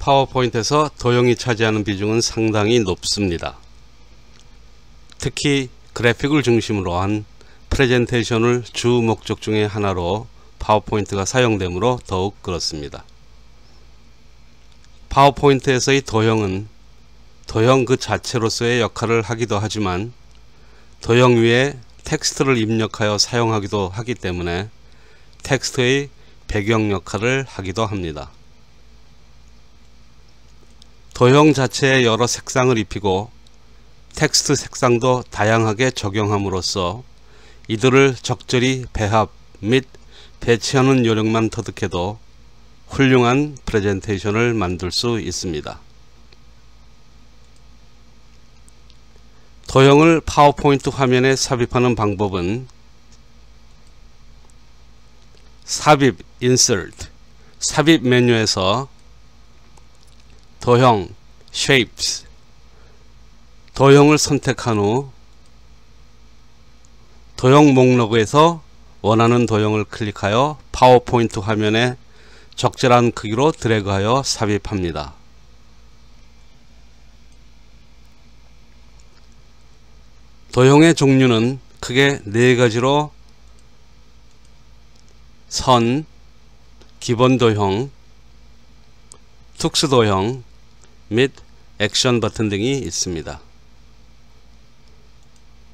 파워포인트에서 도형이 차지하는 비중은 상당히 높습니다. 특히 그래픽을 중심으로 한 프레젠테이션을 주 목적 중의 하나로 파워포인트가 사용되므로 더욱 그렇습니다. 파워포인트에서의 도형은 도형 그 자체로서의 역할을 하기도 하지만 도형 위에 텍스트를 입력하여 사용하기도 하기 때문에 텍스트의 배경 역할을 하기도 합니다. 도형 자체에 여러 색상을 입히고 텍스트 색상도 다양하게 적용함으로써 이들을 적절히 배합 및 배치하는 요령만 터득해도 훌륭한 프레젠테이션을 만들 수 있습니다. 도형을 파워포인트 화면에 삽입하는 방법은 삽입 Insert, 삽입 메뉴에서 도형 Shapes, 도형을 선택한 후 도형 목록에서 원하는 도형을 클릭하여 파워포인트 화면에 적절한 크기로 드래그하여 삽입합니다. 도형의 종류는 크게 4가지로 선, 기본 도형, 특수 도형 및 액션 버튼 등이 있습니다.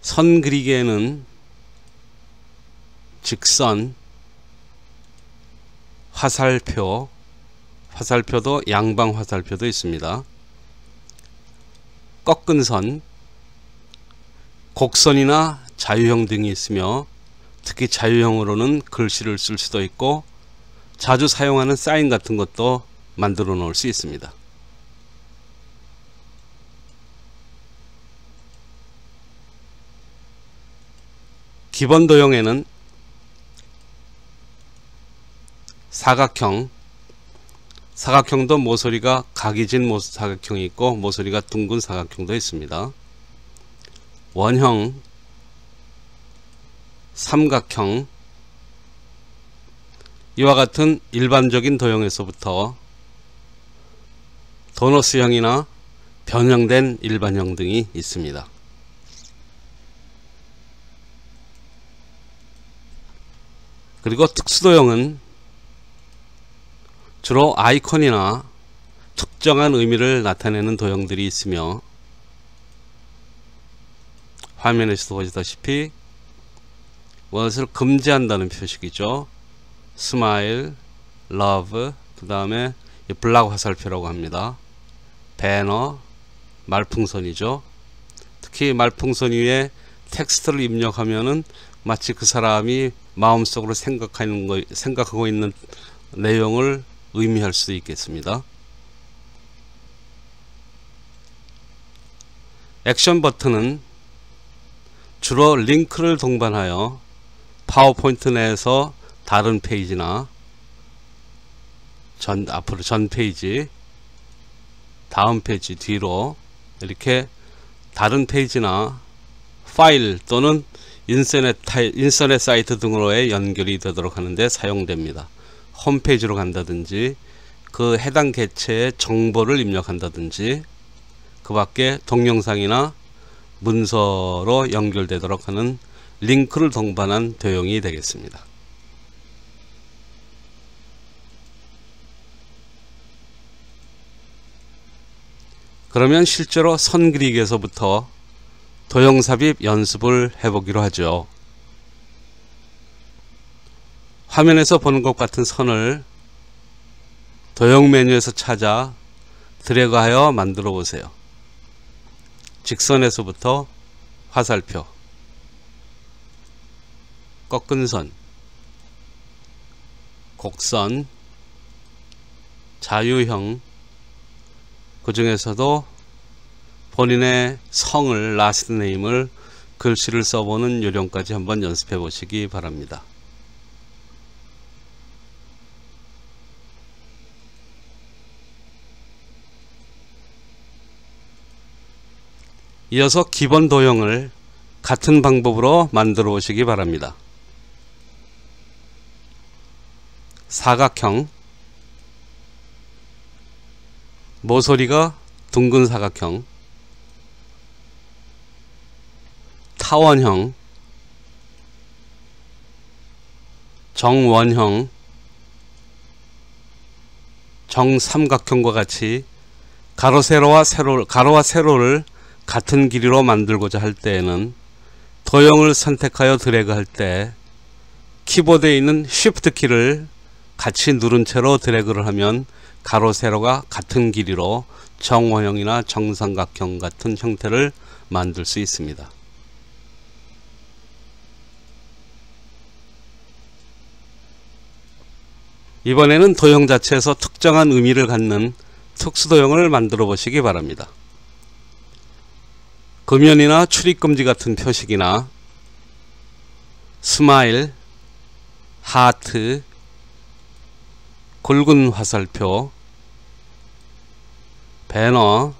선 그리기에는 직선, 화살표, 화살표도 양방 화살표도 있습니다. 꺾은 선, 곡선이나 자유형 등이 있으며 특히 자유형으로는 글씨를 쓸 수도 있고 자주 사용하는 사인 같은 것도 만들어 놓을 수 있습니다. 기본 도형에는 사각형, 사각형도 모서리가 각이 진 사각형이 있고 모서리가 둥근 사각형도 있습니다. 원형, 삼각형, 이와 같은 일반적인 도형에서부터 도너스형이나 변형된 일반형 등이 있습니다. 그리고 특수도형은 주로 아이콘이나 특정한 의미를 나타내는 도형들이 있으며 화면에서도 보시다시피 무엇을 금지한다는 표식이죠. 스마일, 러브, 그 다음에 블락 화살표라고 합니다. 배너, 말풍선이죠. 특히 말풍선 위에 텍스트를 입력하면은 마치 그 사람이 마음속으로 생각하고 있는 내용을 의미할 수도 있겠습니다. 액션 버튼은 주로 링크를 동반하여 파워포인트 내에서 다른 페이지나 앞으로 전 페이지, 다음 페이지 뒤로 이렇게 다른 페이지나 파일 또는 인터넷 사이트 등으로의 연결이 되도록 하는데 사용됩니다. 홈페이지로 간다든지 그 해당 개체의 정보를 입력한다든지 그 밖에 동영상이나 문서로 연결되도록 하는 링크를 동반한 도형이 되겠습니다. 그러면 실제로 선 그리기에서부터 도형 삽입 연습을 해보기로 하죠. 화면에서 보는 것 같은 선을 도형 메뉴에서 찾아 드래그하여 만들어 보세요. 직선에서부터 화살표, 꺾은 선, 곡선, 자유형, 그 중에서도 본인의 성을, 라스트 네임을 글씨를 써보는 요령까지 한번 연습해 보시기 바랍니다. 이어서 기본 도형을 같은 방법으로 만들어 보시기 바랍니다. 사각형, 모서리가 둥근 사각형, 타원형, 정원형, 정삼각형과 같이 가로와 세로를 같은 길이로 만들고자 할 때에는 도형을 선택하여 드래그할 때 키보드에 있는 Shift 키를 같이 누른 채로 드래그를 하면 가로 세로가 같은 길이로 정원형이나 정삼각형 같은 형태를 만들 수 있습니다. 이번에는 도형 자체에서 특정한 의미를 갖는 특수도형을 만들어 보시기 바랍니다. 금연이나 출입금지 같은 표식이나 스마일, 하트, 굵은 화살표, 배너,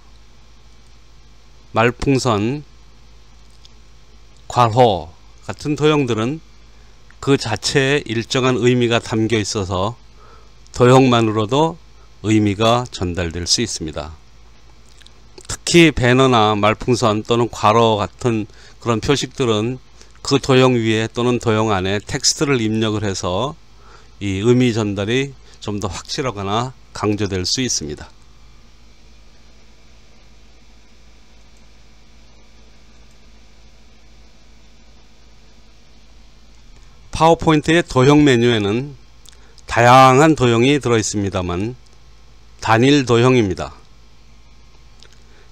말풍선, 괄호 같은 도형들은 그 자체에 일정한 의미가 담겨 있어서 도형만으로도 의미가 전달될 수 있습니다. 특히 배너나 말풍선 또는 괄호 같은 그런 표식들은 그 도형 위에 또는 도형 안에 텍스트를 입력을 해서 이 의미 전달이 좀 더 확실하거나 강조될 수 있습니다. 파워포인트의 도형 메뉴에는 다양한 도형이 들어 있습니다만 단일 도형입니다.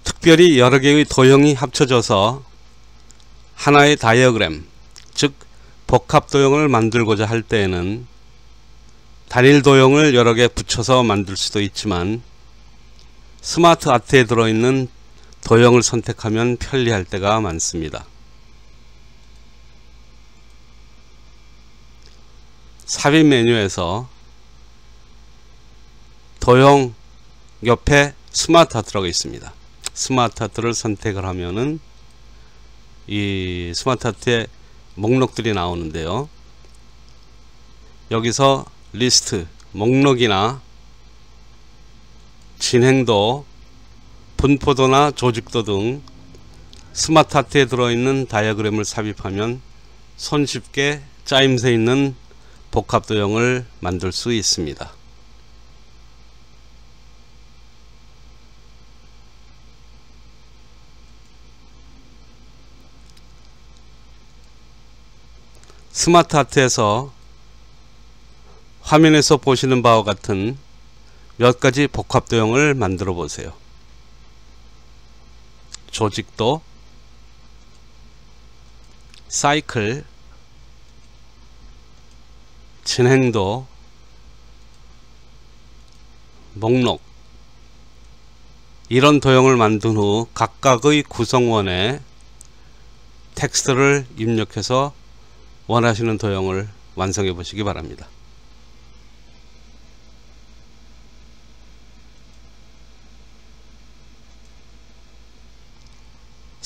특별히 여러 개의 도형이 합쳐져서 하나의 다이어그램, 즉 복합 도형을 만들고자 할 때에는 단일 도형을 여러 개 붙여서 만들 수도 있지만 스마트 아트에 들어있는 도형을 선택하면 편리할 때가 많습니다. 삽입 메뉴에서 도형 옆에 스마트 아트라고 있습니다. 스마트 아트를 선택을 하면은 이 스마트 아트의 목록들이 나오는데요. 여기서 리스트, 목록이나 진행도, 분포도나 조직도 등 스마트 아트에 들어있는 다이어그램을 삽입하면 손쉽게 짜임새 있는 복합 도형을 만들 수 있습니다. 스마트 아트에서 화면에서 보시는 바와 같은 몇 가지 복합 도형을 만들어 보세요. 조직도, 사이클, 진행도, 목록, 이런 도형을 만든 후 각각의 구성원에 텍스트를 입력해서 원하시는 도형을 완성해 보시기 바랍니다.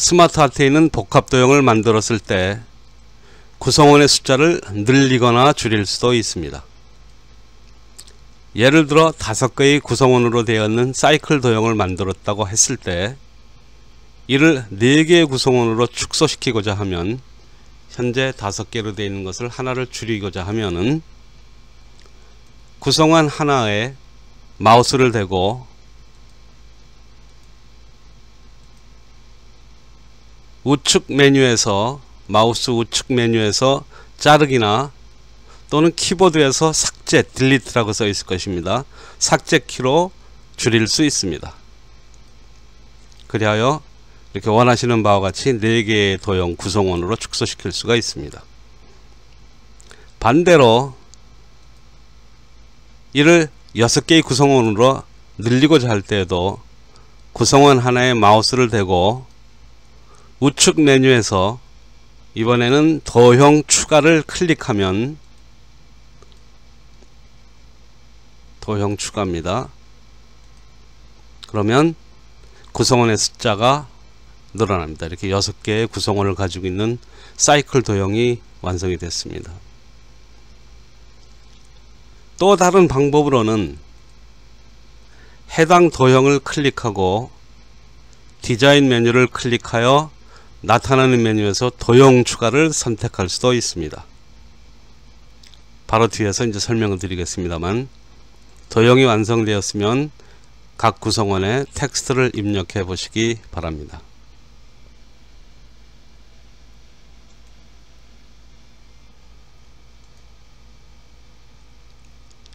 스마트 아트에 있는 복합 도형을 만들었을 때 구성원의 숫자를 늘리거나 줄일 수도 있습니다. 예를 들어 5개의 구성원으로 되어 있는 사이클 도형을 만들었다고 했을 때 이를 4개의 구성원으로 축소시키고자 하면 현재 5개로 되어 있는 것을 하나를 줄이고자 하면은 구성원 하나에 마우스를 대고 우측 메뉴에서 마우스 우측 메뉴에서 자르기나 또는 키보드에서 삭제, 딜리트라고 써 있을 것입니다. 삭제 키로 줄일 수 있습니다. 그리하여 이렇게 원하시는 바와 같이 4개의 도형 구성원으로 축소시킬 수가 있습니다. 반대로 이를 6개의 구성원으로 늘리고자 할 때에도 구성원 하나에 마우스를 대고 우측 메뉴에서 이번에는 도형 추가를 클릭하면 도형 추가입니다. 그러면 구성원의 숫자가 늘어납니다. 이렇게 6개의 구성원을 가지고 있는 사이클 도형이 완성이 됐습니다. 또 다른 방법으로는 해당 도형을 클릭하고 디자인 메뉴를 클릭하여 나타나는 메뉴에서 도형 추가를 선택할 수도 있습니다. 바로 뒤에서 이제 설명을 드리겠습니다만, 도형이 완성되었으면 각 구성원에 텍스트를 입력해 보시기 바랍니다.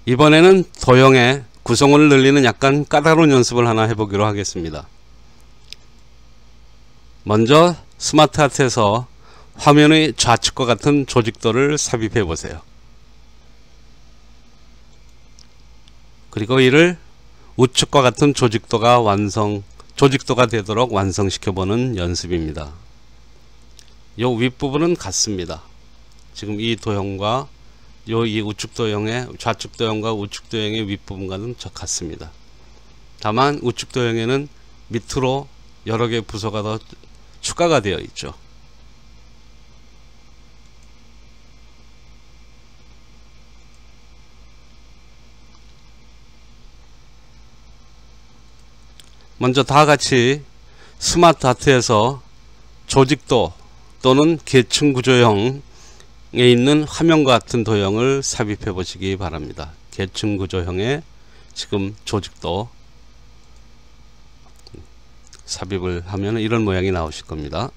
이번에는 도형의 구성원을 늘리는 약간 까다로운 연습을 하나 해보기로 하겠습니다. 먼저 스마트 아트에서 화면의 좌측과 같은 조직도를 삽입해 보세요. 그리고 이를 우측과 같은 조직도가 되도록 완성시켜 보는 연습입니다. 요 윗부분은 같습니다. 지금 이 도형과 이 우측 도형의 좌측 도형과 우측 도형의 윗부분과는 같습니다. 다만 우측 도형에는 밑으로 여러 개의 부서가 더 추가가 되어 있죠. 먼저 다 같이 스마트 아트에서 조직도 또는 계층 구조형에 있는 화면과 같은 도형을 삽입해 보시기 바랍니다. 계층 구조형에 지금 조직도 삽입을 하면 이런 모양이 나오실 겁니다.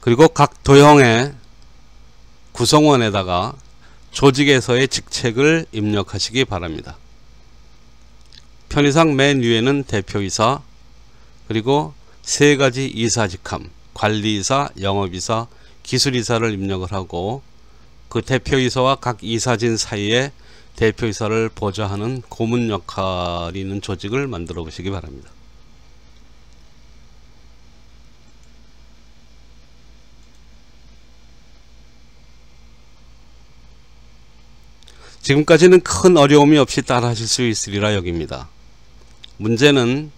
그리고 각 도형의 구성원에다가 조직에서의 직책을 입력하시기 바랍니다. 편의상 맨 위에는 대표이사, 그리고 세 가지 이사직함, 관리이사, 영업이사, 기술이사를 입력을 하고, 그 대표이사와 각 이사진 사이에 대표이사를 보좌하는 고문 역할이 있는 조직을 만들어 보시기 바랍니다. 지금까지는 큰 어려움이 없이 따라 하실 수 있으리라 여깁니다. 문제는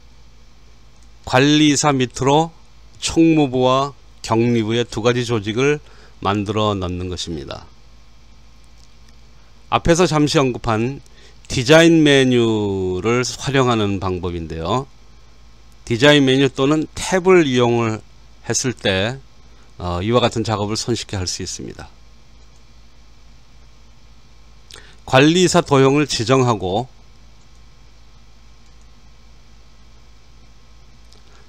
관리이사 밑으로 총무부와 격리부의 두 가지 조직을 만들어 넣는 것입니다. 앞에서 잠시 언급한 디자인 메뉴를 활용하는 방법인데요. 디자인 메뉴 또는 탭을 이용을 했을 때 이와 같은 작업을 손쉽게 할 수 있습니다. 관리이사 도형을 지정하고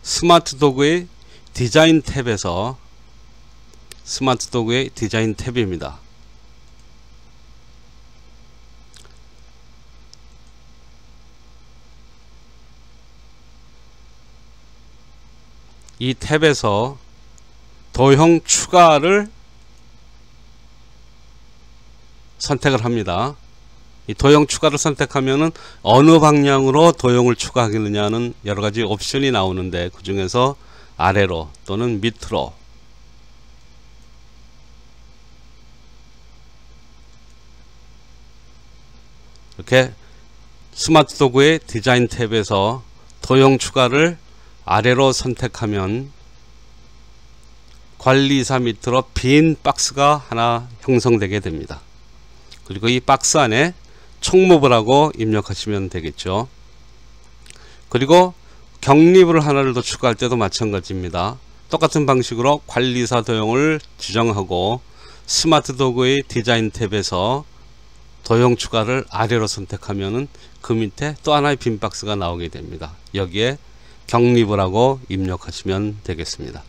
스마트 도구의 디자인 탭에서 스마트 도구의 디자인 탭입니다. 이 탭에서 도형 추가를 선택을 합니다. 이 도형 추가를 선택하면은 어느 방향으로 도형을 추가하겠느냐는 여러가지 옵션이 나오는데, 그 중에서 아래로 또는 밑으로 이렇게 스마트 도구의 디자인 탭에서 도형 추가를 아래로 선택하면 관리이사 밑으로 빈 박스가 하나 형성되게 됩니다. 그리고 이 박스 안에 총무부라고 입력하시면 되겠죠. 그리고 격리부를 하나를 더 추가할 때도 마찬가지입니다. 똑같은 방식으로 관리이사 도형을 지정하고 스마트 도구의 디자인 탭에서 도형 추가를 아래로 선택하면은 그 밑에 또 하나의 빈 박스가 나오게 됩니다. 여기에 격리부라고 입력하시면 되겠습니다.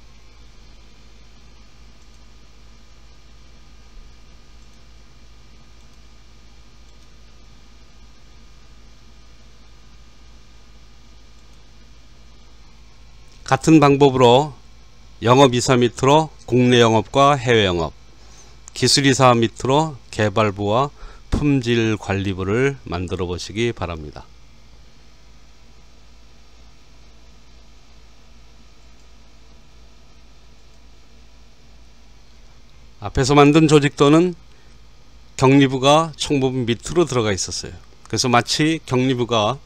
같은 방법으로 영업이사 밑으로 국내 영업과 해외 영업, 기술이사 밑으로 개발부와 품질관리부를 만들어 보시기 바랍니다. 앞에서 만든 조직도는 격리부가 총무부 밑으로 들어가 있었어요. 그래서 마치 격리부가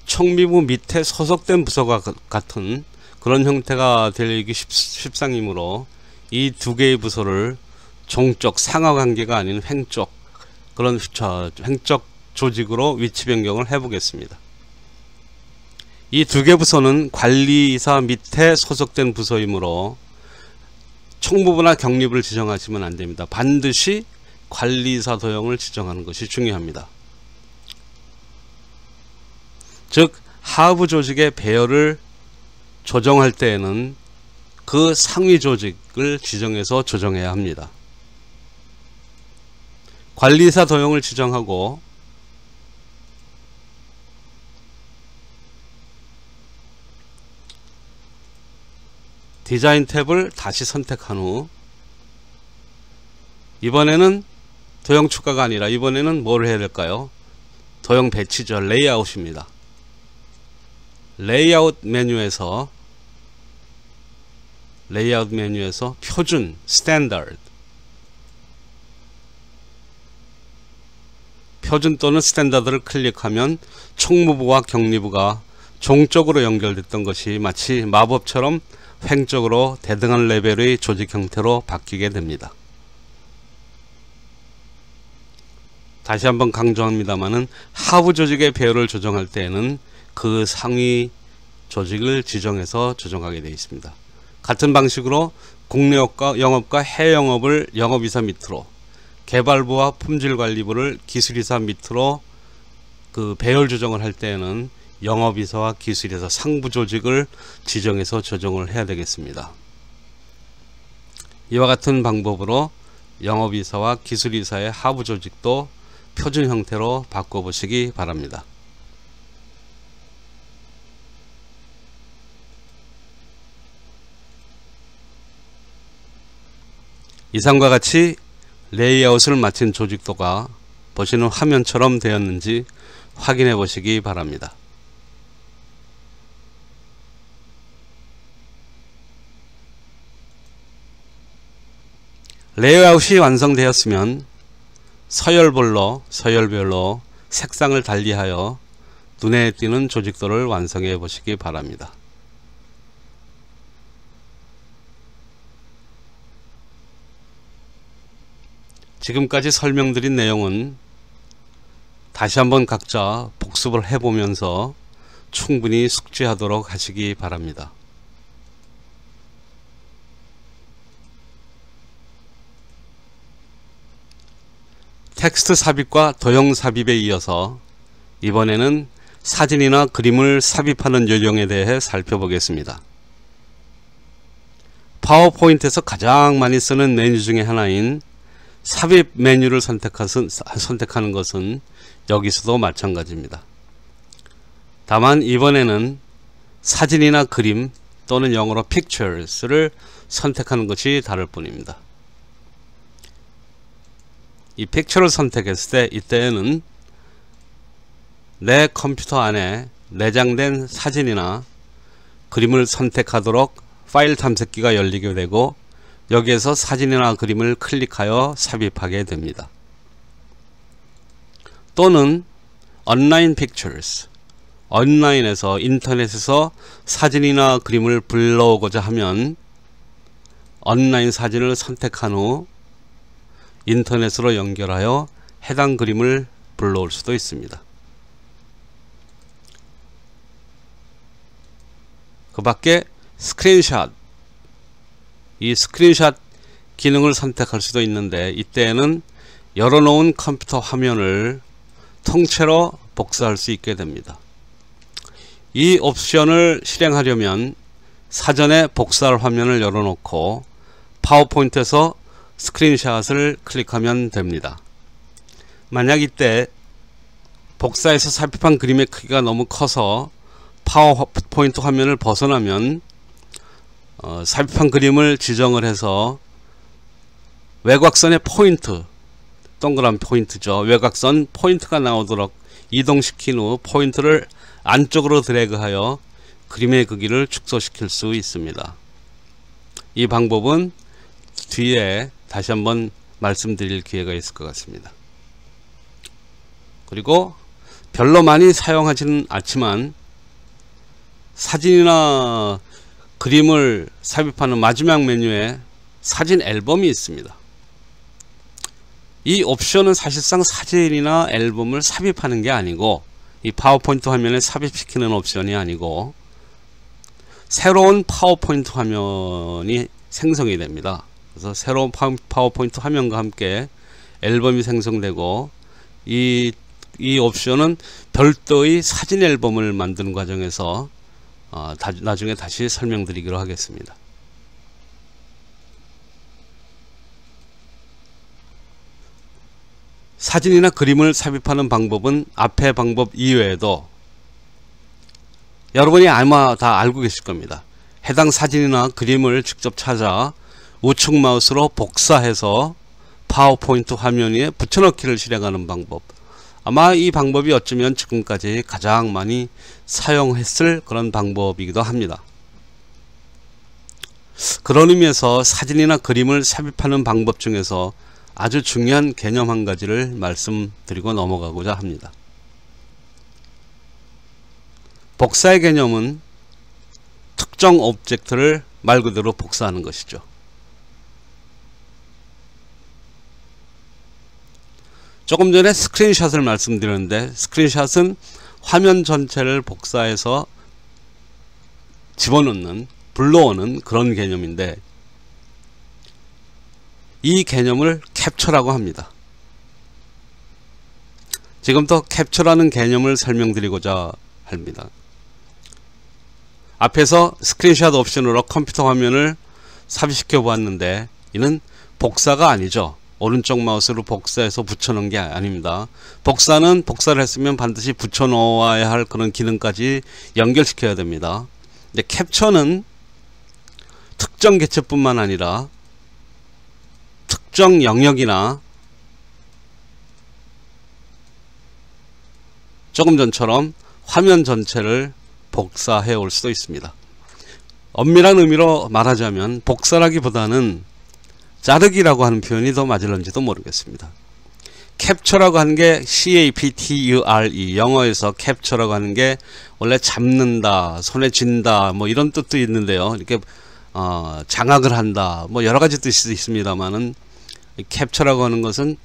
총무부 밑에 소속된 부서가 같은 그런 형태가 되기 십상이므로 이 두 개의 부서를 종적 상하관계가 아닌 횡적 그런 횡적 조직으로 위치 변경을 해 보겠습니다. 이 두 개 부서는 관리이사 밑에 소속된 부서이므로 총무부나 경리부를 지정하시면 안됩니다. 반드시 관리이사 도형을 지정하는 것이 중요합니다. 즉 하부 조직의 배열을 조정할 때에는 그 상위 조직을 지정해서 조정해야 합니다. 관리이사 도형을 지정하고 디자인 탭을 다시 선택한 후 이번에는 도형 추가가 아니라 이번에는 뭘 해야 될까요? 도형 배치죠. 레이아웃입니다. 레이아웃 메뉴에서 표준 스탠다드 표준 또는 스탠다드를 클릭하면 총무부와 경리부가 종적으로 연결됐던 것이 마치 마법처럼 횡적으로 대등한 레벨의 조직 형태로 바뀌게 됩니다. 다시 한번 강조합니다마는 하부 조직의 배열을 조정할 때에는 그 상위 조직을 지정해서 조정하게 되어 있습니다. 같은 방식으로 국내 영업과 해외 영업을 영업이사 밑으로, 개발부와 품질관리부를 기술이사 밑으로 그 배열 조정을 할 때에는 영업이사와 기술이사 상부 조직을 지정해서 조정을 해야 되겠습니다. 이와 같은 방법으로 영업이사와 기술이사의 하부 조직도 표준 형태로 바꿔보시기 바랍니다. 이상과 같이 레이아웃을 마친 조직도가 보시는 화면처럼 되었는지 확인해 보시기 바랍니다. 레이아웃이 완성되었으면 서열별로 색상을 달리하여 눈에 띄는 조직도를 완성해 보시기 바랍니다. 지금까지 설명드린 내용은 다시 한번 각자 복습을 해보면서 충분히 숙지하도록 하시기 바랍니다. 텍스트 삽입과 도형 삽입에 이어서 이번에는 사진이나 그림을 삽입하는 요령에 대해 살펴보겠습니다. 파워포인트에서 가장 많이 쓰는 메뉴 중에 하나인 삽입 메뉴를 선택하는 것은 여기서도 마찬가지입니다. 다만 이번에는 사진이나 그림 또는 영어로 pictures를 선택하는 것이 다를 뿐입니다. 이 픽처를 선택했을 때 이때에는 내 컴퓨터 안에 내장된 사진이나 그림을 선택하도록 파일 탐색기가 열리게 되고 여기에서 사진이나 그림을 클릭하여 삽입하게 됩니다. 또는 온라인 픽처스, 온라인에서 인터넷에서 사진이나 그림을 불러오고자 하면 온라인 사진을 선택한 후 인터넷으로 연결하여 해당 그림을 불러올 수도 있습니다. 그 밖에 스크린샷, 이 스크린샷 기능을 선택할 수도 있는데 이때에는 열어놓은 컴퓨터 화면을 통째로 복사할 수 있게 됩니다. 이 옵션을 실행하려면 사전에 복사할 화면을 열어놓고 파워포인트에서 스크린샷을 클릭하면 됩니다. 만약 이때 복사해서 삽입한 그림의 크기가 너무 커서 파워포인트 화면을 벗어나면 삽입한 그림을 지정을 해서 외곽선의 포인트, 동그란 포인트죠. 외곽선 포인트가 나오도록 이동시킨 후 포인트를 안쪽으로 드래그하여 그림의 크기를 축소시킬 수 있습니다. 이 방법은 뒤에 다시 한번 말씀드릴 기회가 있을 것 같습니다. 그리고 별로 많이 사용하지는 않지만 사진이나 그림을 삽입하는 마지막 메뉴에 사진 앨범이 있습니다. 이 옵션은 사실상 사진이나 앨범을 삽입하는 게 아니고, 이 파워포인트 화면에 삽입시키는 옵션이 아니고 새로운 파워포인트 화면이 생성이 됩니다. 그래서 새로운 파워포인트 화면과 함께 앨범이 생성되고, 이 옵션은 별도의 사진 앨범을 만드는 과정에서 나중에 다시 설명드리기로 하겠습니다. 사진이나 그림을 삽입하는 방법은 앞의 방법 이외에도 여러분이 아마 다 알고 계실 겁니다. 해당 사진이나 그림을 직접 찾아 우측 마우스로 복사해서 파워포인트 화면 위에 붙여넣기를 실행하는 방법. 아마 이 방법이 어쩌면 지금까지 가장 많이 사용했을 그런 방법이기도 합니다. 그런 의미에서 사진이나 그림을 삽입하는 방법 중에서 아주 중요한 개념 한 가지를 말씀드리고 넘어가고자 합니다. 복사의 개념은 특정 오브젝트를 말 그대로 복사하는 것이죠. 조금 전에 스크린샷을 말씀드렸는데, 스크린샷은 화면 전체를 복사해서 집어넣는, 불러오는 그런 개념인데, 이 개념을 캡처라고 합니다. 지금부터 캡처라는 개념을 설명드리고자 합니다. 앞에서 스크린샷 옵션으로 컴퓨터 화면을 삽입시켜 보았는데, 이는 복사가 아니죠. 오른쪽 마우스로 복사해서 붙여놓은 게 아닙니다. 복사는 복사를 했으면 반드시 붙여놓아야 할 그런 기능까지 연결시켜야 됩니다. 근데 캡처는 특정 개체뿐만 아니라 특정 영역이나 조금 전처럼 화면 전체를 복사해 올 수도 있습니다. 엄밀한 의미로 말하자면 복사라기보다는 자르기라고 하는 표현이 더 맞을런지도 모르겠습니다. 캡처라고 하는 게 CAPTURE, 영어에서 캡처라고 하는 게 원래 잡는다, 손에 쥔다, 뭐 이런 뜻도 있는데요. 이렇게 장악을 한다, 뭐 여러 가지 뜻이 있습니다만은 캡처라고 하는 것은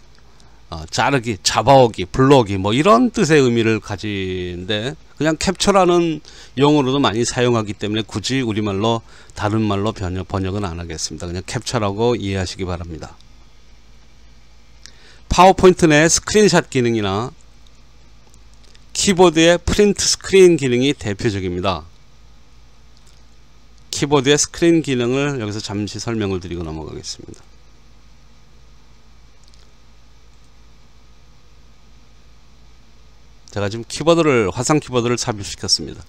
자르기, 잡아오기, 불러오기 뭐 이런 뜻의 의미를 가지는데, 그냥 캡처라는 용어로도 많이 사용하기 때문에 굳이 우리말로 다른 말로 번역은 안 하겠습니다. 그냥 캡처라고 이해하시기 바랍니다. 파워포인트 내 스크린샷 기능이나 키보드의 프린트 스크린 기능이 대표적입니다. 키보드의 스크린 기능을 여기서 잠시 설명을 드리고 넘어가겠습니다. 제가 지금 화상 키보드를 삽입시켰습니다.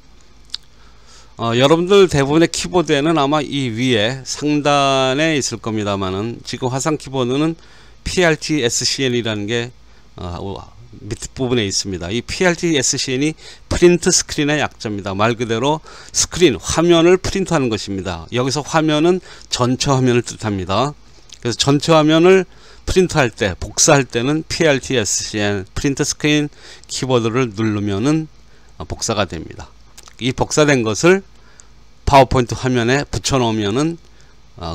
여러분들 대부분의 키보드에는 아마 이 위에 상단에 있을 겁니다만은, 지금 화상 키보드는 PRT-SCN이라는 게 밑부분에 있습니다. 이 PRT-SCN이 프린트 스크린의 약자입니다. 말 그대로 스크린, 화면을 프린트하는 것입니다. 여기서 화면은 전체 화면을 뜻합니다. 그래서 전체 화면을 프린트할 때, 복사할 때는 PRT-SCN, 프린트 스크린 키보드를 누르면은 복사가 됩니다. 이 복사된 것을 파워포인트 화면에 붙여 놓으면은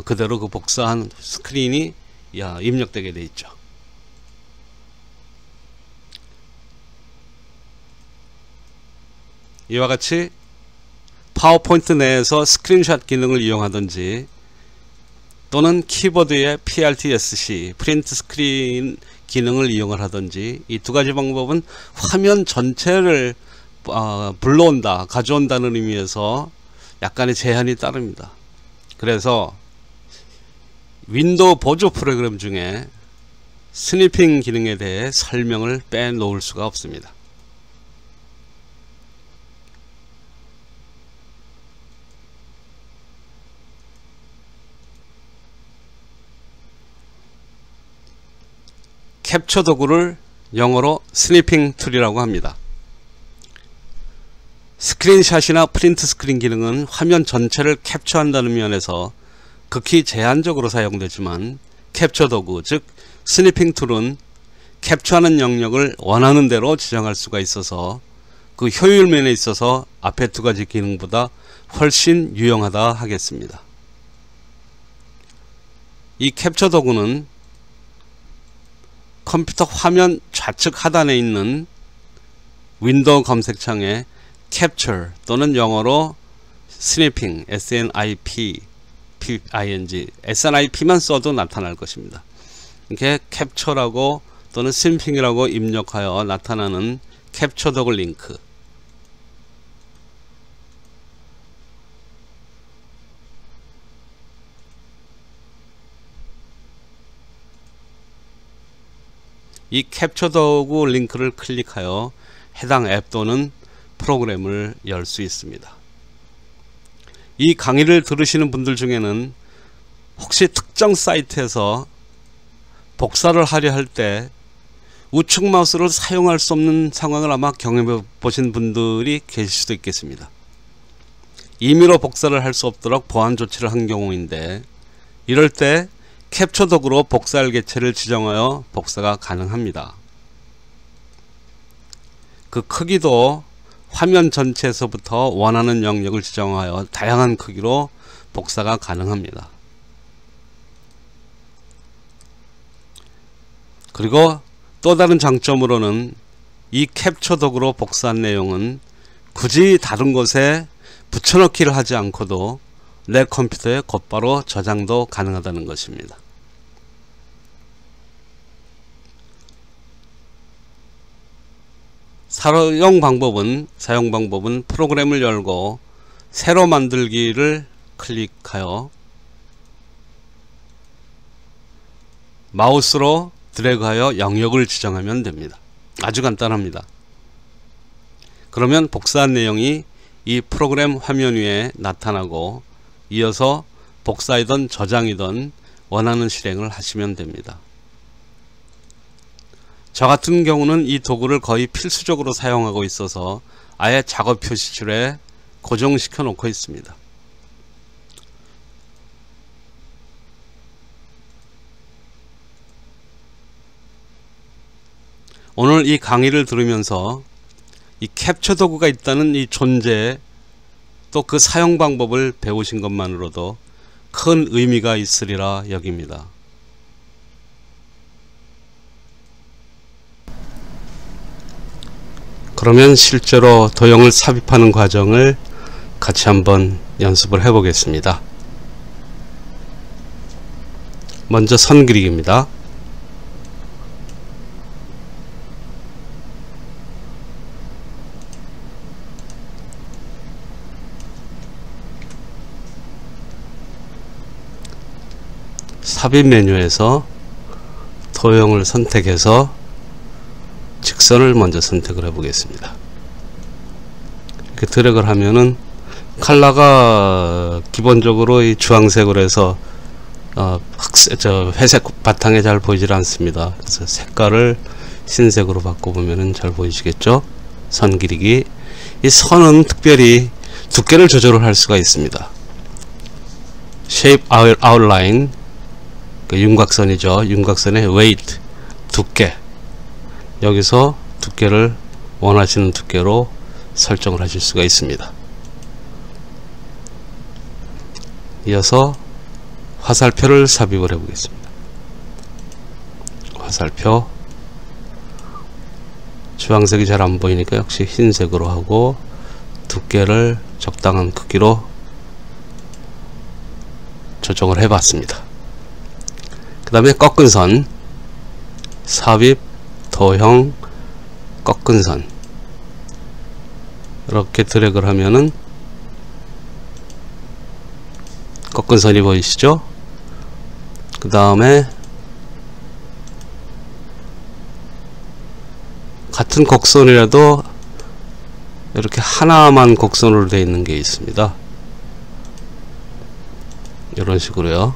그대로 그 복사한 스크린이 입력되게 되어 있죠. 이와 같이 파워포인트 내에서 스크린샷 기능을 이용하든지, 또는 키보드의 PRT-SC, 프린트 스크린 기능을 이용을 하든지, 이 두 가지 방법은 화면 전체를 불러온다, 가져온다는 의미에서 약간의 제한이 따릅니다. 그래서 윈도우 보조 프로그램 중에 스니핑 기능에 대해 설명을 빼놓을 수가 없습니다. 캡처 도구를 영어로 스니핑 툴이라고 합니다. 스크린샷이나 프린트 스크린 기능은 화면 전체를 캡처한다는 면에서 극히 제한적으로 사용되지만, 캡처 도구, 즉 스니핑 툴은 캡처하는 영역을 원하는 대로 지정할 수가 있어서 그 효율 면에 있어서 앞에 두 가지 기능보다 훨씬 유용하다 하겠습니다. 이 캡처 도구는 컴퓨터 화면 좌측 하단에 있는 윈도우 검색창에 Capture 또는 영어로 Snipping, SNIP만 써도 나타날 것입니다. 이렇게 캡처라고 또는 스니핑이라고 입력하여 나타나는 캡처 도글 링크, 이 캡처 도구 링크를 클릭하여 해당 앱 또는 프로그램을 열 수 있습니다. 이 강의를 들으시는 분들 중에는 혹시 특정 사이트에서 복사를 하려 할 때 우측 마우스를 사용할 수 없는 상황을 아마 경험해 보신 분들이 계실 수도 있겠습니다. 임의로 복사를 할 수 없도록 보안 조치를 한 경우인데, 이럴 때 캡처 도구로 복사할 개체를 지정하여 복사가 가능합니다. 그 크기도 화면 전체에서부터 원하는 영역을 지정하여 다양한 크기로 복사가 가능합니다. 그리고 또 다른 장점으로는 이 캡처 도구로 복사한 내용은 굳이 다른 곳에 붙여넣기를 하지 않고도 내 컴퓨터에 곧바로 저장도 가능하다는 것입니다. 사용 방법은 프로그램을 열고 새로 만들기를 클릭하여 마우스로 드래그하여 영역을 지정하면 됩니다. 아주 간단합니다. 그러면 복사한 내용이 이 프로그램 화면 위에 나타나고, 이어서 복사이든 저장이든 원하는 실행을 하시면 됩니다. 저 같은 경우는 이 도구를 거의 필수적으로 사용하고 있어서 아예 작업 표시줄에 고정시켜 놓고 있습니다. 오늘 이 강의를 들으면서 이 캡처 도구가 있다는 이 존재, 또 그 사용 방법을 배우신 것만으로도 큰 의미가 있으리라 여깁니다. 그러면 실제로 도형을 삽입하는 과정을 같이 한번 연습을 해 보겠습니다. 먼저 선 그리기입니다. 삽입 메뉴에서 도형을 선택해서 직선을 먼저 선택을 해 보겠습니다. 이렇게 드래그를 하면은 컬러가 기본적으로 이 주황색으로 해서 회색 바탕에 잘 보이질 않습니다. 그래서 색깔을 흰색으로 바꿔보면은 잘 보이시겠죠? 선 그리기. 이 선은 특별히 두께를 조절을 할 수가 있습니다. Shape Outline, 그 윤곽선이죠. 윤곽선의 weight, 두께. 여기서 두께를 원하시는 두께로 설정을 하실 수가 있습니다. 이어서 화살표를 삽입을 해 보겠습니다. 화살표, 주황색이 잘 안 보이니까 역시 흰색으로 하고, 두께를 적당한 크기로 조정을 해 봤습니다. 그 다음에 꺾은 선, 삽입, 도형, 꺾은 선, 이렇게 드래그를 하면은 꺾은 선이 보이시죠? 그 다음에 같은 곡선이라도 이렇게 하나만 곡선으로 되어 있는 게 있습니다. 이런 식으로요.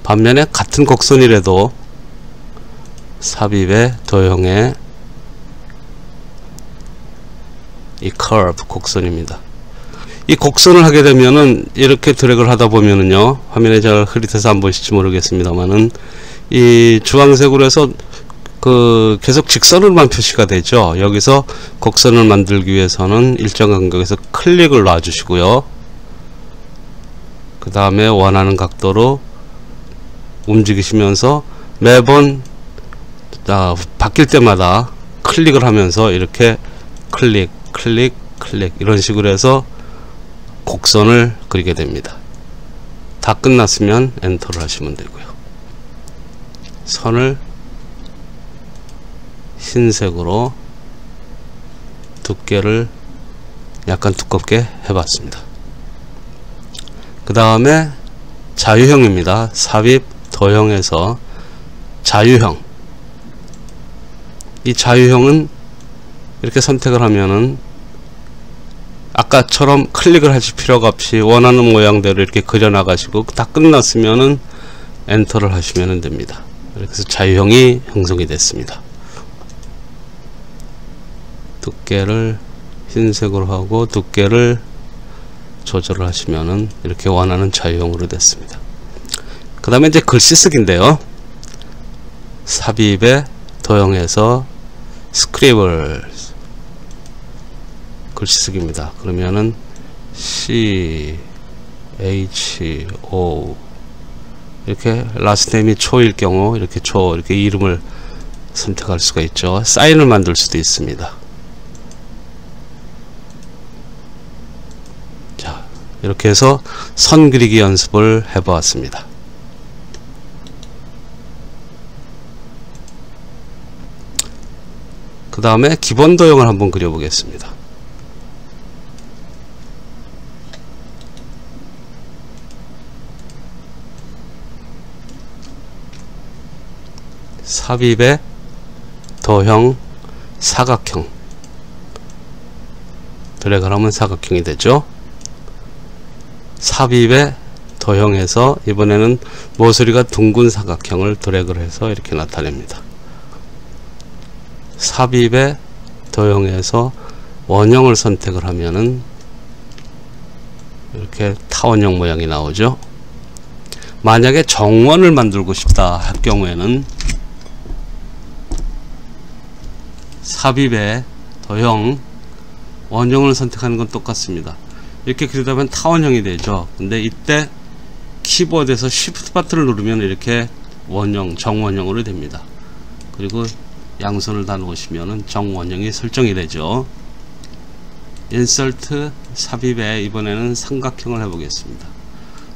반면에 같은 곡선이라도 삽입의 도형의 이 curve 곡선입니다. 이 곡선을 하게 되면은 이렇게 드래그를 하다 보면은요, 화면에 잘 흐릿해서 안 보이실지 모르겠습니다만은 이 주황색으로 해서 계속 직선으로만 표시가 되죠. 여기서 곡선을 만들기 위해서는 일정 간격에서 클릭을 놔주시고요. 그 다음에 원하는 각도로 움직이시면서 매번 바뀔 때마다 클릭을 하면서 이렇게 클릭 클릭 클릭 이런 식으로 해서 곡선을 그리게 됩니다. 다 끝났으면 엔터를 하시면 되고요. 선을 흰색으로 두께를 약간 두껍게 해봤습니다. 그 다음에 자유형입니다. 삽입 도형에서 자유형. 이 자유형은 이렇게 선택을 하면은 아까처럼 클릭을 하실 필요가 없이 원하는 모양대로 이렇게 그려나가시고 다 끝났으면은 엔터를 하시면 됩니다. 그래서 자유형이 형성이 됐습니다. 두께를 흰색으로 하고 두께를 조절을 하시면은 이렇게 원하는 자유형으로 됐습니다. 그 다음에 이제 글씨 쓰기인데요. 삽입의 도형에서 스크리블 글씨 쓰기입니다. 그러면은 C H O 이렇게 라스트 네임이 초일 경우 이렇게 초 이렇게 이름을 선택할 수가 있죠. 사인을 만들 수도 있습니다. 자, 이렇게 해서 선 그리기 연습을 해 보았습니다. 그 다음에 기본 도형을 한번 그려 보겠습니다. 삽입의 도형 사각형 드래그를 하면 사각형이 되죠. 삽입의 도형에서 이번에는 모서리가 둥근 사각형을 드래그를 해서 이렇게 나타냅니다. 삽입의 도형에서 원형을 선택을 하면은 이렇게 타원형 모양이 나오죠. 만약에 정원을 만들고 싶다 할 경우에는 삽입의 도형 원형을 선택하는 건 똑같습니다. 이렇게 그리다 보면 타원형이 되죠. 근데 이때 키보드에서 Shift 버튼을 누르면 이렇게 원형 정원형으로 됩니다. 그리고 양손을 다 놓으시면은 정원형이 설정이 되죠. 인서트 삽입에 이번에는 삼각형을 해보겠습니다.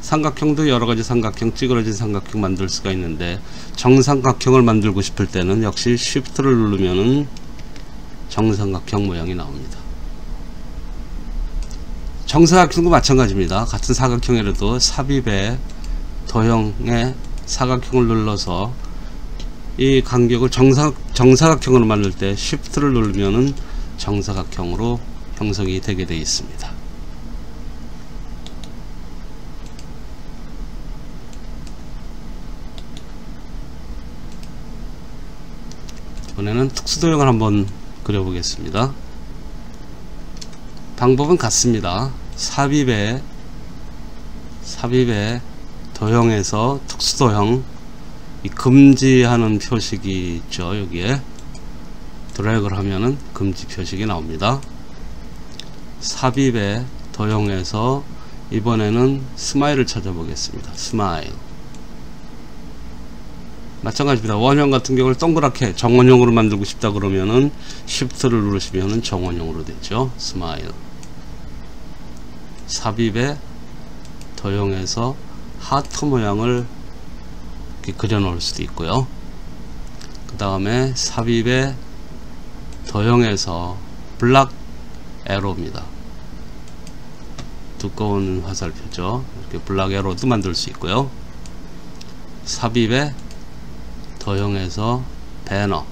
삼각형도 여러가지 삼각형, 찌그러진 삼각형 만들 수가 있는데 정삼각형을 만들고 싶을 때는 역시 Shift를 누르면은 정삼각형 모양이 나옵니다. 정사각형도 마찬가지입니다. 같은 사각형이라도 삽입의 도형의 사각형을 눌러서 이 간격을 정사각형으로 만들 때 Shift를 누르면은 정사각형으로 형성이 되게 되어 있습니다. 이번에는 특수도형을 한번 그려보겠습니다. 방법은 같습니다. 삽입의 도형에서 특수도형 이 금지하는 표식이 있죠. 여기에 드래그를 하면은 금지 표식이 나옵니다. 삽입의 도형에서 이번에는 스마일을 찾아보겠습니다. 스마일. 마찬가지입니다. 원형 같은 경우를 동그랗게 정원형으로 만들고 싶다 그러면은 Shift를 누르시면은 정원형으로 되죠. 스마일. 삽입의 도형에서 하트 모양을 이렇게 그려 놓을 수도 있고요. 그 다음에 삽입의 도형에서 블락 에로입니다. 두꺼운 화살표죠. 이렇게 블락 에로도 만들 수 있고요. 삽입의 도형에서 배너,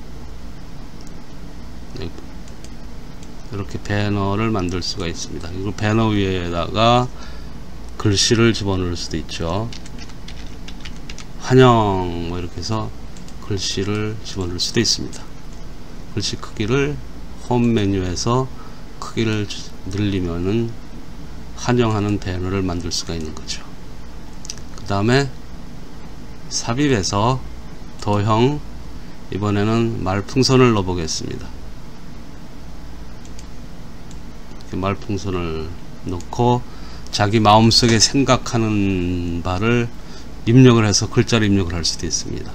이렇게 배너를 만들 수가 있습니다. 이거 배너 위에다가 글씨를 집어넣을 수도 있죠. 환영 뭐 이렇게 해서 글씨를 집어넣을 수도 있습니다. 글씨 크기를 홈 메뉴에서 크기를 늘리면은 환영하는 배너를 만들 수가 있는 거죠. 그 다음에 삽입에서 도형 이번에는 말풍선을 넣어 보겠습니다. 이렇게 말풍선을 넣고 자기 마음속에 생각하는 바를 입력을 해서 글자를 입력을 할 수도 있습니다.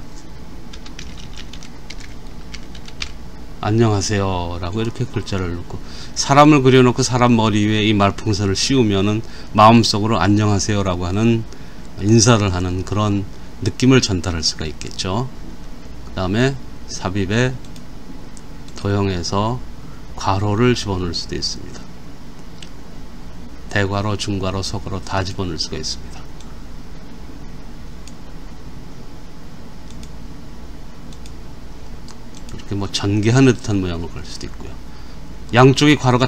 안녕하세요 라고 이렇게 글자를 넣고, 사람을 그려놓고 사람 머리 위에 이 말풍선을 씌우면은 마음속으로 안녕하세요 라고 하는 인사를 하는 그런 느낌을 전달할 수가 있겠죠. 그 다음에 삽입에 도형에서 괄호를 집어넣을 수도 있습니다. 대괄호, 중괄호, 소괄호 다 집어넣을 수가 있습니다. 이렇게 뭐 전개하는 듯한 모양을 걸 수도 있고요. 양쪽이 괄호가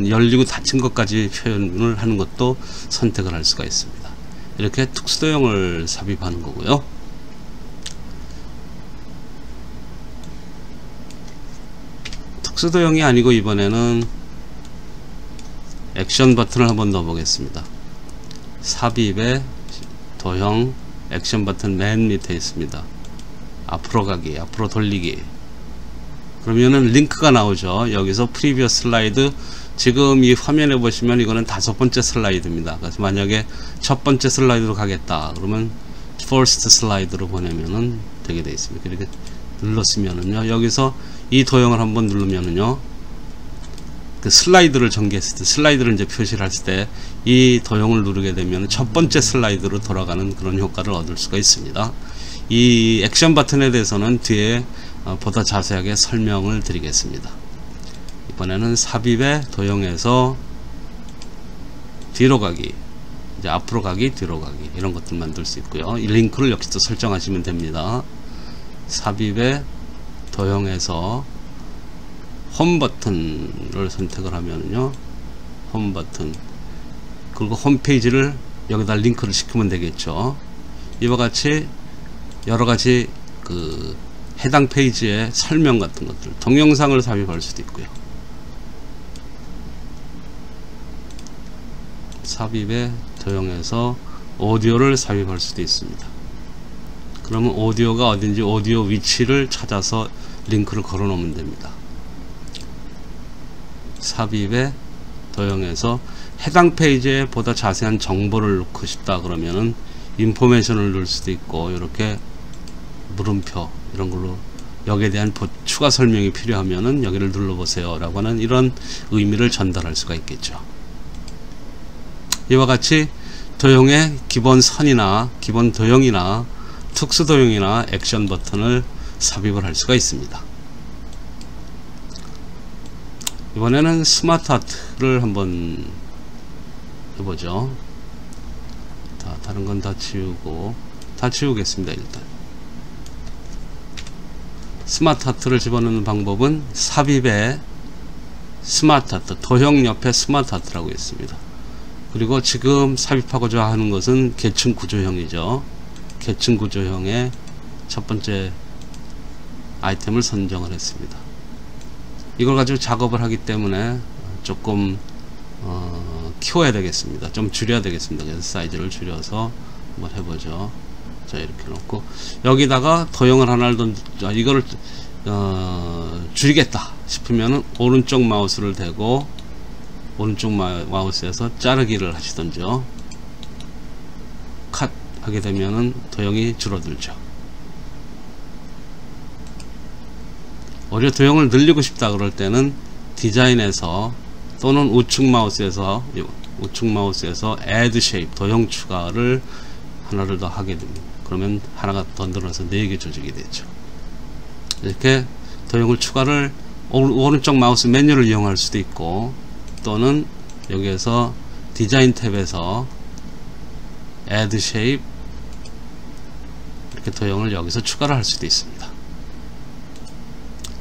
열리고 닫힌 것까지 표현을 하는 것도 선택을 할 수가 있습니다. 이렇게 특수도형을 삽입하는 거고요. 특수도형이 아니고 이번에는 액션 버튼을 한번 넣어 보겠습니다. 삽입에 도형 액션 버튼 맨 밑에 있습니다. 앞으로 가기, 앞으로 돌리기. 그러면은 링크가 나오죠. 여기서 프리뷰어 슬라이드, 지금 이 화면에 보시면 이거는 5번째 슬라이드입니다. 그래서 만약에 첫 번째 슬라이드로 가겠다 그러면 first 슬라이드로 보내면은 되게 되어 있습니다. 이렇게 눌렀으면은요, 여기서 이 도형을 한번 누르면은요, 그 슬라이드를 전개했을 때, 슬라이드를 이제 표시를 했을 때 이 도형을 누르게 되면 첫 번째 슬라이드로 돌아가는 그런 효과를 얻을 수가 있습니다. 이 액션 버튼에 대해서는 뒤에 보다 자세하게 설명을 드리겠습니다. 이번에는 삽입의 도형에서 뒤로 가기, 이제 앞으로 가기, 뒤로 가기, 이런 것들 만들 수 있고요. 이 링크를 역시도 설정하시면 됩니다. 삽입의 도형에서 홈 버튼을 선택을 하면요, 홈 버튼, 그리고 홈페이지를 여기다 링크를 시키면 되겠죠. 이와 같이 여러가지 그 해당 페이지의 설명 같은 것들, 동영상을 삽입할 수도 있고요. 삽입의 도형에서 오디오를 삽입할 수도 있습니다. 그러면 오디오가 어딘지 오디오 위치를 찾아서 링크를 걸어 놓으면 됩니다. 삽입의 도형에서 해당 페이지에 보다 자세한 정보를 넣고 싶다 그러면은 인포메이션을 넣을 수도 있고, 이렇게 물음표 이런 걸로 여기에 대한 추가 설명이 필요하면은 여기를 눌러보세요 라고 하는 이런 의미를 전달할 수가 있겠죠. 이와 같이 도형의 기본 선이나 기본 도형이나 특수 도형이나 액션 버튼을 삽입을 할 수가 있습니다. 이번에는 스마트 아트를 한번 해보죠. 자, 다른 건 다 지우겠습니다. 일단 스마트 아트를 집어넣는 방법은 삽입에 스마트 아트, 도형 옆에 스마트 아트라고 있습니다. 그리고 지금 삽입하고자 하는 것은 계층 구조형이죠. 계층 구조형의 첫 번째 아이템을 선정을 했습니다. 이걸 가지고 작업을 하기 때문에 조금 키워야 되겠습니다. 좀 줄여야 되겠습니다. 그래서 사이즈를 줄여서 한번 해보죠. 자, 이렇게 놓고 여기다가 도형을 하나를 이거를 줄이겠다 싶으면은 오른쪽 마우스를 대고 오른쪽 마우스에서 자르기를 하시던지요. 컷 하게 되면은 도형이 줄어들죠. 오히려 도형을 늘리고 싶다 그럴 때는 디자인에서 또는 우측 마우스에서 add shape, 도형 추가를 하나를 더 하게 됩니다. 그러면 하나가 더 늘어나서 4개 조직이 되죠. 이렇게 도형을 추가를 오른쪽 마우스 메뉴를 이용할 수도 있고, 또는 여기에서 디자인 탭에서 add shape, 이렇게 도형을 여기서 추가를 할 수도 있습니다.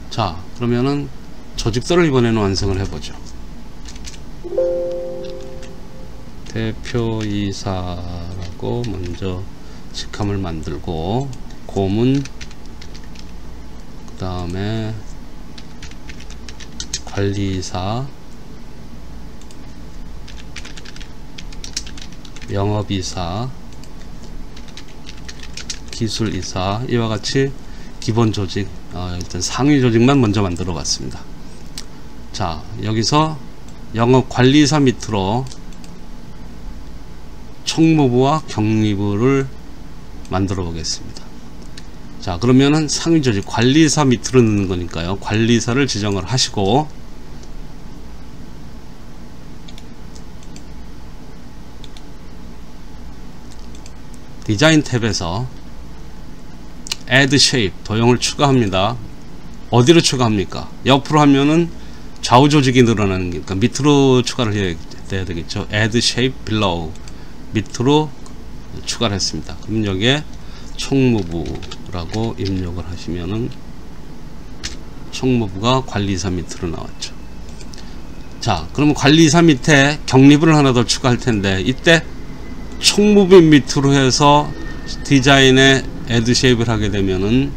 자, 그러면은 조직도를 이번에는 완성을 해보죠. 대표이사라고 먼저 직함을 만들고, 고문, 그 다음에 관리이사, 영업이사, 기술이사, 이와 같이 기본 조직, 일단 상위 조직만 먼저 만들어 봤습니다. 자, 여기서 영업관리이사 밑으로 총무부와 격리부를 만들어 보겠습니다. 자, 그러면은 상위 조직 관리사 밑으로 넣는 거니까요. 관리사를 지정을 하시고, 디자인 탭에서 Add Shape 도형을 추가합니다. 어디로 추가합니까? 옆으로 하면은 좌우 조직이 늘어나는 거니까 밑으로 추가를 해야 되겠죠. Add Shape Below 밑으로 추가를 했습니다. 그럼 여기에 총무부라고 입력을 하시면은 총무부가 관리사 밑으로 나왔죠. 자, 그러면 관리사 밑에 경리부를 하나 더 추가할 텐데, 이때 총무부 밑으로 해서 디자인에 Add Shape를 하게 되면은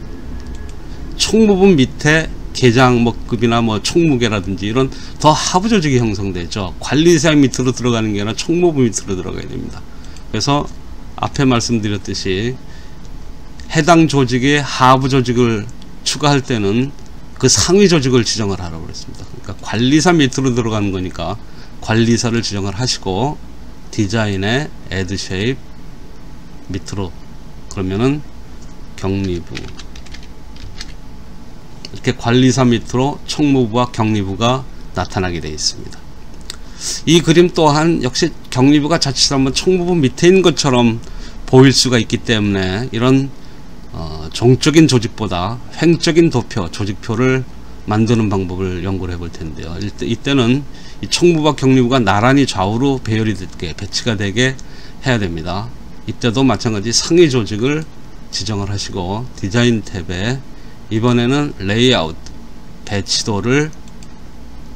총무부 밑에 계장목급이나 뭐 총무계라든지 이런 더 하부 조직이 형성되죠. 관리사 밑으로 들어가는 게 아니라 총무부 밑으로 들어가야 됩니다. 그래서 앞에 말씀드렸듯이 해당 조직의 하부 조직을 추가할 때는 그 상위 조직을 지정을 하라고 그랬습니다. 그러니까 관리사 밑으로 들어가는 거니까 관리사를 지정을 하시고, 디자인에 Add Shape 밑으로, 그러면은 경리부, 이렇게 관리사 밑으로 총무부와 경리부가 나타나게 되어 있습니다. 이 그림 또한 역시 경리부가 자칫 한번 총무부 밑에 있는 것처럼 보일 수가 있기 때문에, 이런 종적인 조직보다 횡적인 도표, 조직표를 만드는 방법을 연구를 해볼 텐데요. 이때는 이 총무부와 경리부가 나란히 좌우로 배열이 되게, 배치가 되게 해야 됩니다. 이때도 마찬가지 상위 조직을 지정을 하시고, 디자인 탭에 이번에는 레이아웃, 배치도를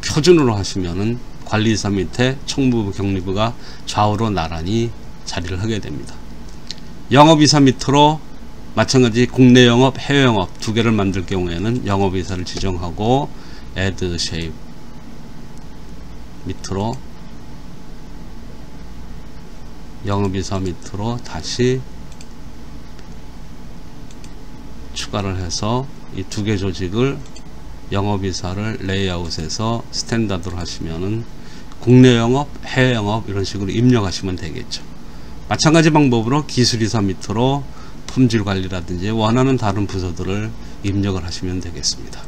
표준으로 하시면은 관리사 밑에 총무부, 경리부가 좌우로 나란히 자리를 하게 됩니다. 영업이사 밑으로 마찬가지 국내 영업, 해외 영업 두 개를 만들 경우에는 영업이사를 지정하고, Add Shape 밑으로, 영업이사 밑으로 다시 추가를 해서 이 두 개 조직을, 영업이사를 레이아웃에서 스탠다드로 하시면은 국내 영업, 해외 영업 이런 식으로 입력하시면 되겠죠. 마찬가지 방법으로 기술이사 밑으로 품질 관리라든지 원하는 다른 부서들을 입력을 하시면 되겠습니다.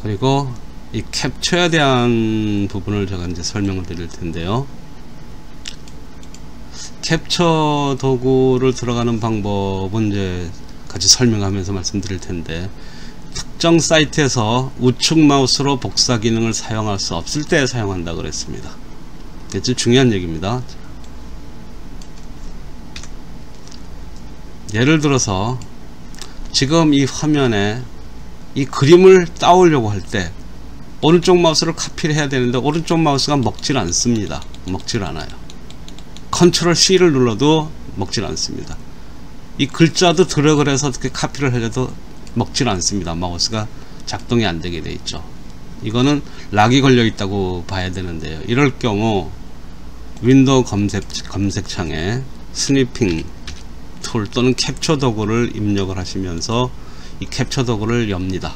그리고 이 캡처에 대한 부분을 제가 이제 설명을 드릴 텐데요. 캡처 도구를 들어가는 방법은 이제 같이 설명하면서 말씀드릴 텐데, 특정 사이트에서 우측 마우스로 복사 기능을 사용할 수 없을 때 사용한다 그랬습니다. 이게 중요한 얘기입니다. 예를 들어서 지금 이 화면에 이 그림을 따오려고 할 때 오른쪽 마우스를 카피를 해야 되는데 오른쪽 마우스가 먹질 않습니다. 먹질 않아요. 컨트롤 C를 눌러도 먹질 않습니다. 이 글자도 드래그를 해서 어떻게 카피를 하려도 먹질 않습니다. 마우스가 작동이 안 되게 돼 있죠. 이거는 락이 걸려 있다고 봐야 되는데요. 이럴 경우 윈도우 검색창에 스니핑 툴 또는 캡처 도구를 입력을 하시면서 이 캡처 도구를 엽니다.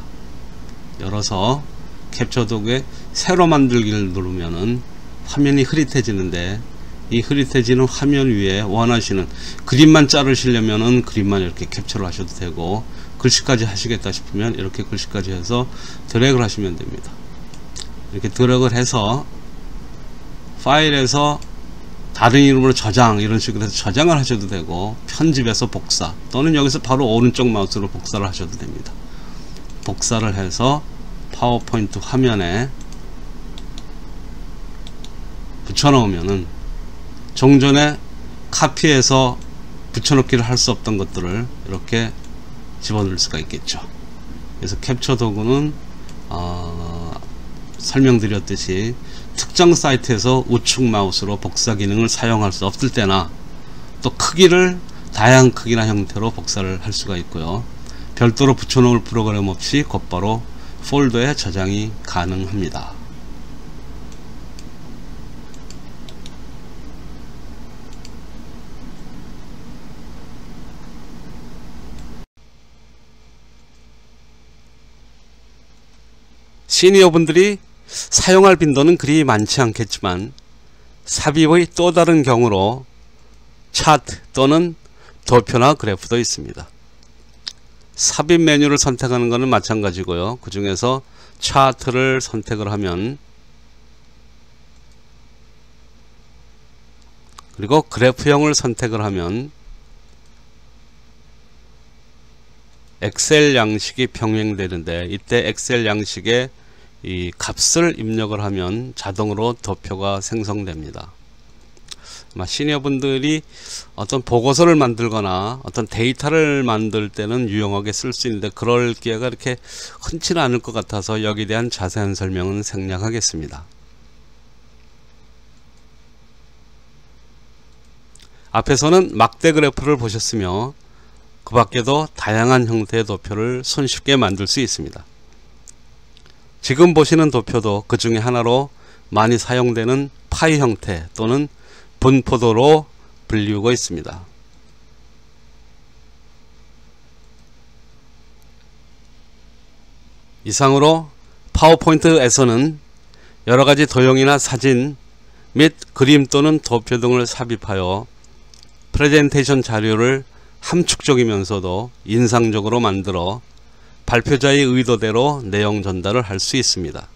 열어서 캡처 도구에 새로 만들기를 누르면은 화면이 흐릿해지는데, 이 흐릿해지는 화면 위에 원하시는 그림만 자르시려면은 그림만 이렇게 캡처를 하셔도 되고, 글씨까지 하시겠다 싶으면 이렇게 글씨까지 해서 드래그를 하시면 됩니다. 이렇게 드래그를 해서 파일에서 다른 이름으로 저장, 이런 식으로 해서 저장을 하셔도 되고, 편집해서 복사, 또는 여기서 바로 오른쪽 마우스로 복사를 하셔도 됩니다. 복사를 해서 파워포인트 화면에 붙여놓으면은 종전에 카피해서 붙여넣기를 할 수 없던 것들을 이렇게 집어넣을 수가 있겠죠. 그래서 캡처 도구는 설명드렸듯이 특정 사이트에서 우측 마우스로 복사 기능을 사용할 수 없을 때나, 또 크기를 다양한 크기나 형태로 복사를 할 수가 있고요. 별도로 붙여놓을 프로그램 없이 곧바로 폴더에 저장이 가능합니다. 시니어분들이 사용할 빈도는 그리 많지 않겠지만 삽입의 또 다른 경우로 차트 또는 도표나 그래프도 있습니다. 삽입 메뉴를 선택하는 것은 마찬가지고요. 그 중에서 차트를 선택을 하면, 그리고 그래프형을 선택을 하면 엑셀 양식이 병행되는데, 이때 엑셀 양식에 이 값을 입력을 하면 자동으로 도표가 생성됩니다. 아마 시니어분들이 어떤 보고서를 만들거나 어떤 데이터를 만들 때는 유용하게 쓸 수 있는데, 그럴 기회가 이렇게 흔치는 않을 것 같아서 여기에 대한 자세한 설명은 생략하겠습니다. 앞에서는 막대 그래프를 보셨으며, 그 밖에도 다양한 형태의 도표를 손쉽게 만들 수 있습니다. 지금 보시는 도표도 그 중에 하나로 많이 사용되는 파이 형태 또는 분포도로 불리우고 있습니다. 이상으로 파워포인트에서는 여러가지 도형이나 사진 및 그림 또는 도표 등을 삽입하여 프레젠테이션 자료를 함축적이면서도 인상적으로 만들어 발표자의 의도대로 내용 전달을 할 수 있습니다.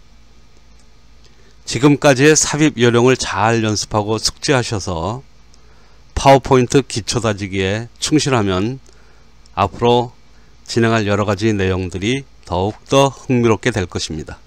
지금까지의 삽입 요령을 잘 연습하고 숙지하셔서 파워포인트 기초 다지기에 충실하면 앞으로 진행할 여러가지 내용들이 더욱더 흥미롭게 될 것입니다.